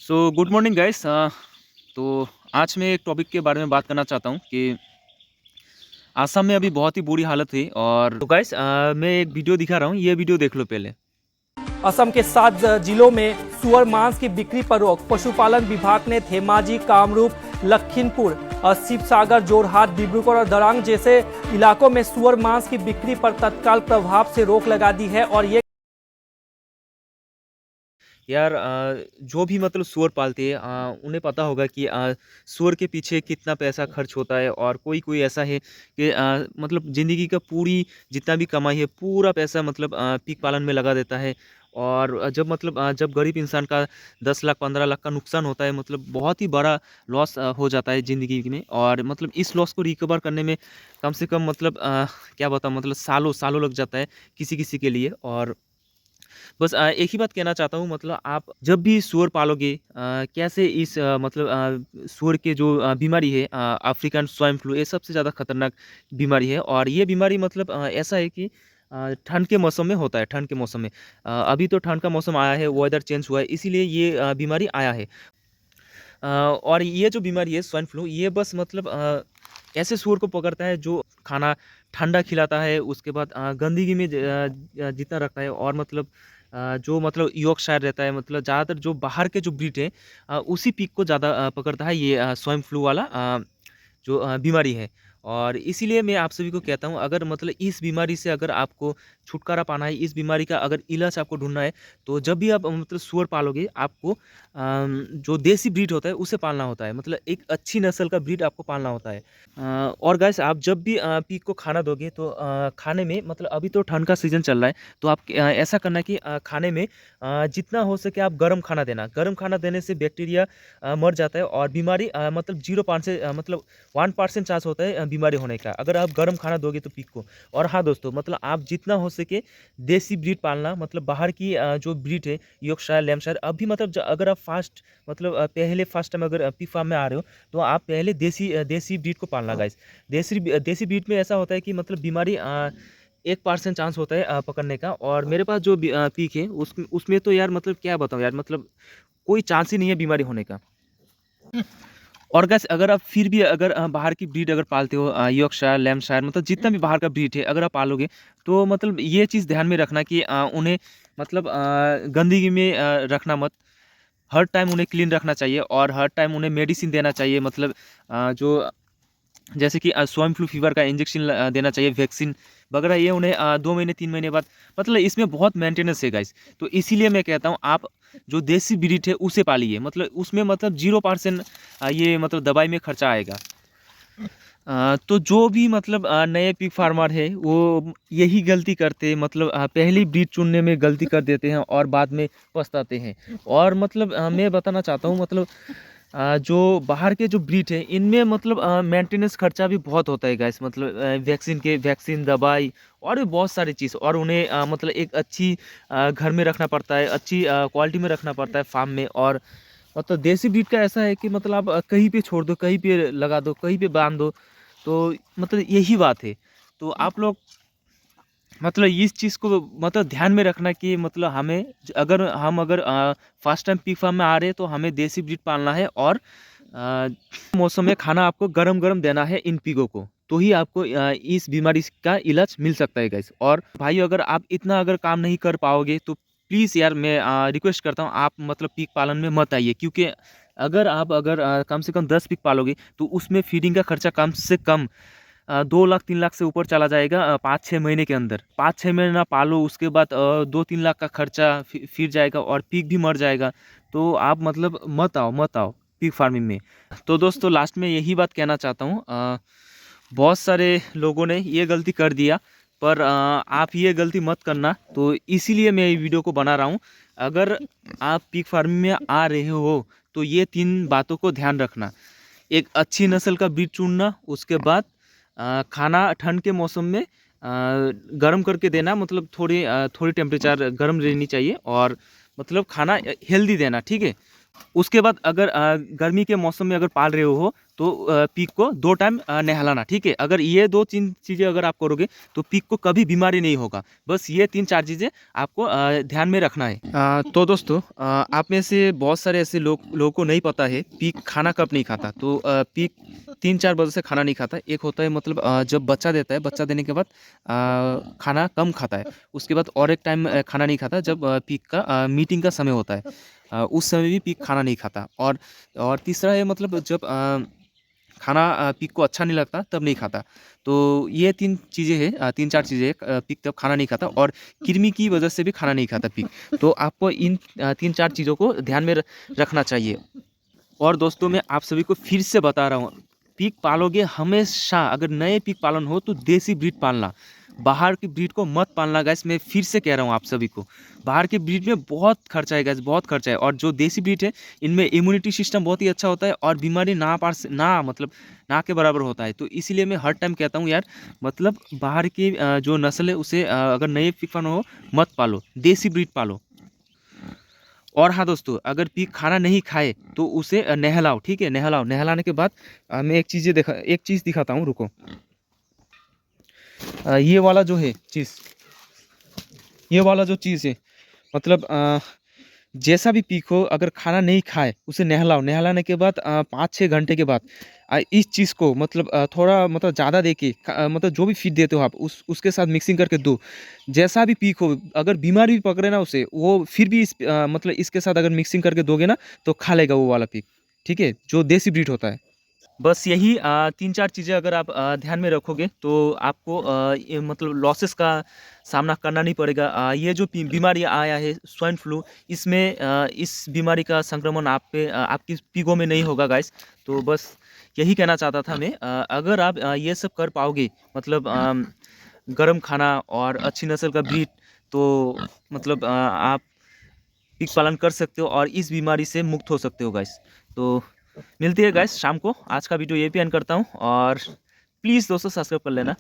So good morning guys. तो आज मैं एक टॉपिक के बारे में बात करना चाहता हूँ कि असम में अभी बहुत ही बुरी हालत है। और तो गाइस मैं एक वीडियो दिखा रहा हूँ, ये वीडियो देख लो पहले। असम के 7 जिलों में सुअर मांस की बिक्री पर रोक। पशुपालन विभाग ने धेमाजी, कामरूप, लखीमपुर, शिवसागर, जोरहाट, डिब्रूगढ़ और दरांग जैसे इलाकों में सुअर मांस की बिक्री पर तत्काल प्रभाव से रोक लगा दी है। और ये यार जो भी मतलब सूअर पालते हैं उन्हें पता होगा कि सूअर के पीछे कितना पैसा खर्च होता है। और कोई कोई ऐसा है कि मतलब ज़िंदगी का पूरी जितना भी कमाई है पूरा पैसा मतलब पीक पालन में लगा देता है। और जब मतलब जब गरीब इंसान का 10 लाख 15 लाख का नुकसान होता है, मतलब बहुत ही बड़ा लॉस हो जाता है ज़िंदगी में। और मतलब इस लॉस को रिकवर करने में कम से कम मतलब क्या बताऊँ, मतलब सालों सालों लग जाता है किसी किसी के लिए। और बस एक ही बात कहना चाहता हूँ, मतलब आप जब भी सूअर पालोगे कैसे इस मतलब सूअर के जो बीमारी है अफ्रीकन स्वाइन फ्लू, ये सबसे ज़्यादा खतरनाक बीमारी है। और ये बीमारी मतलब ऐसा है कि ठंड के मौसम में होता है। ठंड के मौसम में अभी तो ठंड का मौसम आया है, वेदर चेंज हुआ है, इसीलिए ये बीमारी आया है। और ये जो बीमारी है स्वाइन फ्लू, ये बस मतलब ऐसे सूअर को पकड़ता है जो खाना ठंडा खिलाता है, उसके बाद गंदगी में जितना रखता है। और मतलब जो मतलब यॉर्कशायर रहता है, मतलब ज़्यादातर जो बाहर के जो ब्रीड है उसी पीक को ज़्यादा पकड़ता है ये स्वाइन फ्लू वाला जो बीमारी है। और इसीलिए मैं आप सभी को कहता हूँ, अगर मतलब इस बीमारी से अगर आपको छुटकारा पाना है, इस बीमारी का अगर इलाज आपको ढूंढना है, तो जब भी आप मतलब सूअर पालोगे आपको जो देसी ब्रीड होता है उसे पालना होता है। मतलब एक अच्छी नस्ल का ब्रीड आपको पालना होता है। और गाइस आप जब भी पीक को खाना दोगे तो खाने में मतलब अभी तो ठंड का सीज़न चल रहा है, तो आप ऐसा करना कि खाने में जितना हो सके आप गर्म खाना देना। गर्म खाना देने से बैक्टीरिया मर जाता है और बीमारी मतलब 0 से मतलब 1% चांस होता है बीमारी होने का, अगर आप गर्म खाना दोगे तो पीक को। और हाँ दोस्तों, मतलब आप जितना हो सके देसी ब्रीड पालना। मतलब बाहर की जो ब्रीड है यॉर्कशायर, लैम्पशायर, अभी मतलब अगर आप फास्ट मतलब पहले फर्स्ट टाइम अगर पिग फार्म में आ रहे हो तो आप पहले देसी ब्रीड को पालना गाइस। देसी ब्रीड में ऐसा होता है कि मतलब बीमारी 1% चांस होता है पकड़ने का। और मेरे पास जो पीक है उसमें तो यार मतलब क्या बताऊँ यार, मतलब कोई चांस ही नहीं है बीमारी होने का। और गैस अगर आप फिर भी अगर बाहर की ब्रीड अगर पालते हो यॉर्कशायर, लैम्पशायर, मतलब जितना भी बाहर का ब्रीड है अगर आप पालोगे, तो मतलब ये चीज़ ध्यान में रखना कि उन्हें मतलब गंदगी में रखना मत। हर टाइम उन्हें क्लीन रखना चाहिए और हर टाइम उन्हें मेडिसिन देना चाहिए। मतलब जो जैसे कि स्वाइन फ्लू फीवर का इंजेक्शन देना चाहिए, वैक्सीन वगैरह, ये उन्हें 2 महीने 3 महीने बाद। मतलब इसमें बहुत मेंटेनेंस है गाइस। तो इसीलिए मैं कहता हूँ आप जो देसी ब्रीड है उसे पालिए। मतलब उसमें मतलब 0% ये मतलब दवाई में खर्चा आएगा। तो जो भी मतलब नए पिग फार्मर है वो यही गलती करते हैं, मतलब पहली ब्रीड चुनने में गलती कर देते हैं और बाद में पछताते हैं। और मतलब मैं बताना चाहता हूँ, मतलब जो बाहर के जो ब्रीड है इनमें मतलब मेंटेनेंस खर्चा भी बहुत होता है गाइस। मतलब वैक्सीन, दवाई और भी बहुत सारी चीज़। और उन्हें मतलब एक अच्छी घर में रखना पड़ता है, अच्छी क्वालिटी में रखना पड़ता है फार्म में। और मतलब देसी ब्रीड का ऐसा है कि मतलब आप कहीं पे छोड़ दो, कहीं पे लगा दो, कहीं पे बांध दो, तो मतलब यही बात है। तो आप लोग मतलब इस चीज़ को मतलब ध्यान में रखना कि मतलब हमें अगर फर्स्ट टाइम पी फार्म में आ रहे हैं तो हमें देसी ब्रीड पालना है। और मौसम में खाना आपको गरम गरम देना है इन पिगों को, तो ही आपको इस बीमारी का इलाज मिल सकता है गाइस। और भाई अगर आप इतना अगर काम नहीं कर पाओगे तो प्लीज़ यार मैं रिक्वेस्ट करता हूँ आप मतलब पिग पालन में मत आइए। क्योंकि अगर कम से कम 10 पिग पालोगे तो उसमें फीडिंग का खर्चा कम से कम 2 लाख 3 लाख से ऊपर चला जाएगा 5-6 महीने के अंदर। 5-6 महीना पालो, उसके बाद 2-3 लाख का खर्चा फिर जाएगा और पिग भी मर जाएगा। तो आप मतलब मत आओ पिग फार्मिंग में। तो दोस्तों लास्ट में यही बात कहना चाहता हूँ, बहुत सारे लोगों ने ये गलती कर दिया, पर आप ये गलती मत करना। तो इसीलिए मैं ये वीडियो को बना रहा हूँ। अगर आप पिग फार्मिंग में आ रहे हो तो ये 3 बातों को ध्यान रखना। एक अच्छी नस्ल का बीज चुनना, उसके बाद खाना ठंड के मौसम में गर्म करके देना, मतलब थोड़ी टेम्परेचर गर्म रहनी चाहिए। और मतलब खाना हेल्दी देना, ठीक है। उसके बाद अगर गर्मी के मौसम में अगर पाल रहे हो तो पिग को 2 टाइम नहलाना, ठीक है। अगर ये 2-3 चीज़ें अगर आप करोगे तो पिग को कभी बीमारी नहीं होगा। बस ये 3-4 चीज़ें आपको ध्यान में रखना है। तो दोस्तों, आप में से बहुत सारे ऐसे लोगों को नहीं पता है पिग खाना कब नहीं खाता। तो पिग 3-4 वजह से खाना नहीं खाता। एक होता है मतलब जब बच्चा देता है, बच्चा देने के बाद खाना कम खाता है। उसके बाद और एक टाइम खाना नहीं खाता जब पिग का मीटिंग का समय होता है, उस समय भी पिग खाना नहीं खाता। और तीसरा है मतलब जब खाना पिग को अच्छा नहीं लगता तब नहीं खाता। तो ये 3 चीज़ें हैं, 3-4 चीज़ें हैं, पिग तब खाना नहीं खाता और कृमि की वजह से भी खाना नहीं खाता पिग। तो आपको इन 3-4 चीज़ों को ध्यान में रखना चाहिए। और दोस्तों, मैं आप सभी को फिर से बता रहा हूँ, पिग पालोगे हमेशा, अगर नए पिग पालन हो तो देसी ब्रीड पालना, बाहर की ब्रीड को मत पालना गाइस। मैं फिर से कह रहा हूँ आप सभी को, बाहर की ब्रीड में बहुत खर्चा है गाइस, बहुत खर्चा है। और जो देसी ब्रीड है इनमें इम्यूनिटी सिस्टम बहुत ही अच्छा होता है और बीमारी ना के बराबर होता है। तो इसीलिए मैं हर टाइम कहता हूँ यार, मतलब बाहर की जो नस्ल है उसे अगर नए पिग पालन हो मत पालो, देसी ब्रीड पालो। और हाँ दोस्तों, अगर पिग खाना नहीं खाए तो उसे नहलाओ, ठीक है। नहलाने के बाद मैं एक चीज़ दिखाता हूँ, रुको। ये वाला जो है चीज़, ये वाला जो चीज़ है, मतलब जैसा भी पिग हो अगर खाना नहीं खाए उसे नहलाओ। नहलाने के बाद 5-6 घंटे के बाद इस चीज़ को मतलब थोड़ा मतलब ज़्यादा दे के मतलब जो भी फीड देते हो आप उसके साथ मिक्सिंग करके दो। जैसा भी पिग हो, अगर बीमारी भी पकड़े ना उसे, वो फिर भी मतलब इसके साथ अगर मिक्सिंग करके दोगे ना तो खा लेगा वो वाला पिग, ठीक है, जो देसी ब्रीड होता है। बस यही 3-4 चीज़ें अगर आप ध्यान में रखोगे तो आपको ये मतलब लॉसेस का सामना करना नहीं पड़ेगा। ये जो बीमारी आया है स्वाइन फ्लू, इसमें इस बीमारी का संक्रमण आप पे आपकी पिगों में नहीं होगा गाइस। तो बस यही कहना चाहता था मैं। अगर आप ये सब कर पाओगे, मतलब गर्म खाना और अच्छी नस्ल का ब्रीड, तो मतलब आप पिग पालन कर सकते हो और इस बीमारी से मुक्त हो सकते हो गाइस। तो मिलती है गाइस शाम को। आज का वीडियो ये भी एंड करता हूँ और प्लीज़ दोस्तों सब्सक्राइब कर लेना।